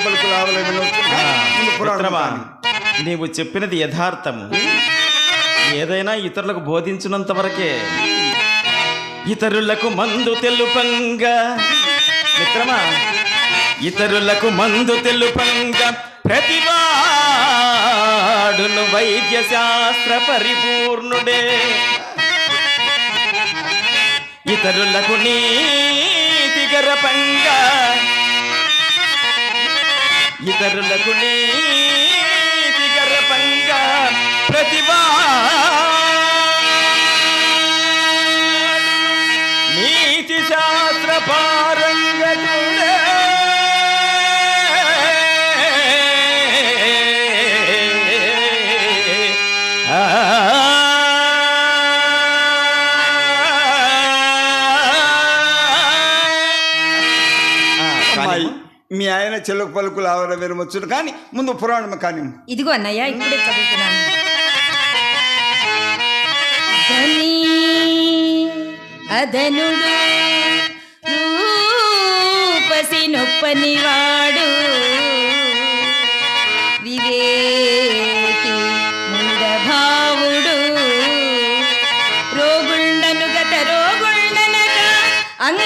పలుకులు మిత్రమా, నీవు చెప్పినది యథార్థము. ఏదైనా ఇతరులకు బోధించినంత వరకే. ఇతరులకు మందు తెలుపంగా మిత్రమా, ఇతరులకు మందు తెలుపంగా ప్రతివాడును వైద్య శాస్త్ర పరిపూర్ణుడే. ఇతరులకు నీతి గరపంగా, ఇతరులకు నీతి గరపంగా నీతి శాస్త్ర పారంగతుడే. మీ ఆయన చెలుకు పలుకులు ఆవర విరమొచ్చును కానీ ముందు పురాణం కానీ. ఇదిగో అన్నయ్య, ఇప్పుడే చదువుతున్నాను. అదనుడు రూపసి నొప్పనివాడు, వివేకి ముందభావుడు, రోగుండను గత రోగుండనక అంగ